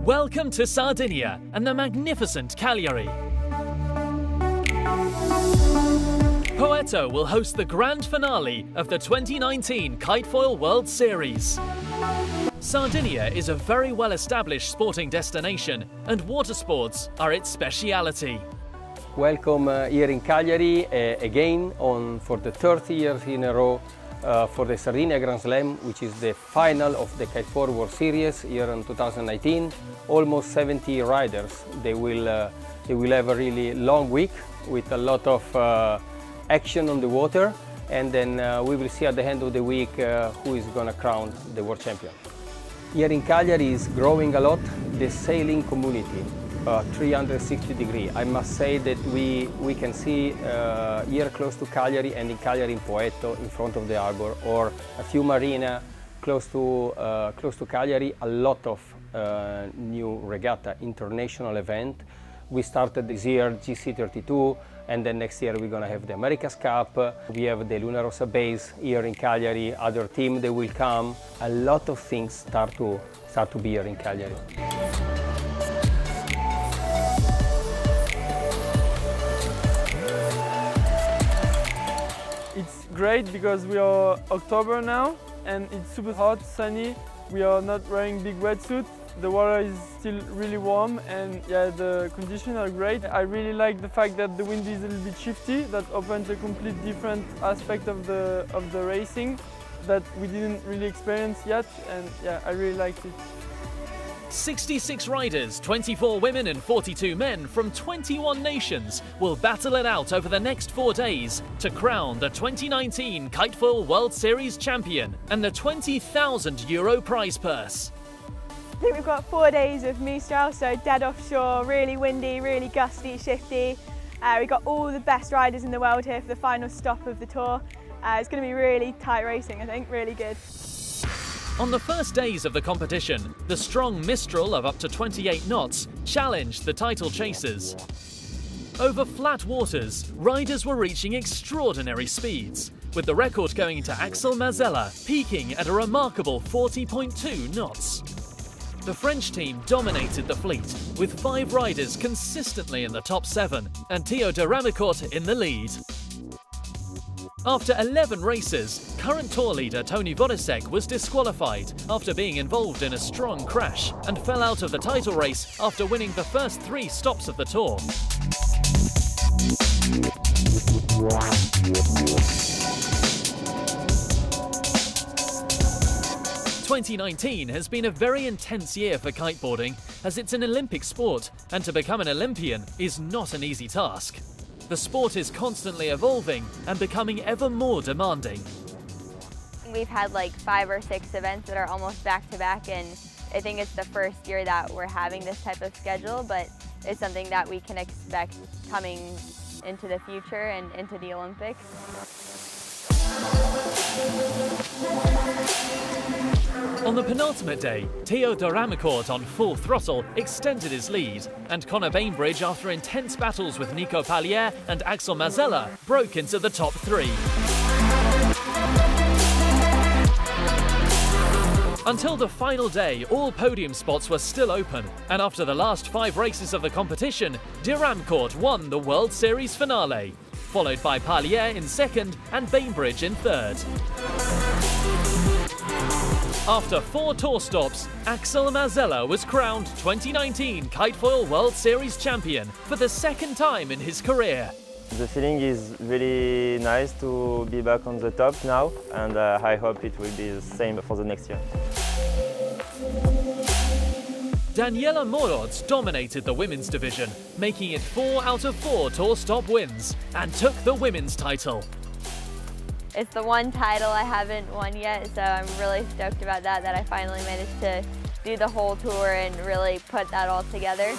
Welcome to Sardinia and the magnificent Cagliari. Poeto will host the grand finale of the 2019 Kitefoil World Series. Sardinia is a very well-established sporting destination and water sports are its speciality. Welcome here in Cagliari again for the third year in a row for the Sardinia Grand Slam, which is the final of the Kitefoil World Series here in 2019. Almost 70 riders. They will have a really long week with a lot of action on the water, and then we will see at the end of the week who is going to crown the world champion. Here in Cagliari is growing a lot, the sailing community, 360 degrees. I must say that we can see here close to Cagliari and in Cagliari in Poeto, in front of the harbor, or a few marina close to Cagliari, a lot of new regatta, international event. We started this year GC32, and then next year we're going to have the America's Cup. We have the Luna Rossa base here in Cagliari, other team that will come. A lot of things start to be here in Cagliari. It's great because we are October now and it's super hot, sunny. We are not wearing big wetsuit. The water is still really warm and yeah, the conditions are great. I really like the fact that the wind is a little bit shifty. That opens a complete different aspect of the racing that we didn't really experience yet, and yeah, I really liked it. 66 riders, 24 women and 42 men from 21 nations will battle it out over the next 4 days to crown the 2019 Kitefoil World Series champion and the €20,000 prize purse. I think we've got 4 days of Mistral, so dead offshore, really windy, really gusty, shifty. We've got all the best riders in the world here for the final stop of the tour. It's going to be really tight racing, I think, really good. On the first days of the competition, the strong Mistral of up to 28 knots challenged the title chasers. Over flat waters, riders were reaching extraordinary speeds, with the record going to Axel Mazzella, peaking at a remarkable 40.2 knots. The French team dominated the fleet, with 5 riders consistently in the top 7 and Theo de Ramicourt in the lead. After 11 races, current tour leader Tony Vodisek was disqualified after being involved in a strong crash and fell out of the title race after winning the first 3 stops of the tour. "2019 has been a very intense year for kiteboarding, as it's an Olympic sport, and to become an Olympian is not an easy task. The sport is constantly evolving and becoming ever more demanding." We've had like 5 or 6 events that are almost back to back, and I think it's the first year that we're having this type of schedule, but it's something that we can expect coming into the future and into the Olympics. On the penultimate day, Theo de Ramicourt on full throttle extended his lead, and Conor Bainbridge, after intense battles with Nico Pallier and Axel Mazzella, broke into the top 3. Until the final day, all podium spots were still open, and after the last 5 races of the competition, de Ramicourt won the World Series finale, followed by Pallier in 2nd and Bainbridge in 3rd. After 4 tour stops, Axel Mazzella was crowned 2019 Kitefoil World Series champion for the 2nd time in his career. The feeling is really nice to be back on the top now, and I hope it will be the same for the next year. Daniela Moroz dominated the women's division, making it 4 out of 4 tour stop wins, and took the women's title. It's the one title I haven't won yet, so I'm really stoked about that I finally managed to do the whole tour and really put that all together.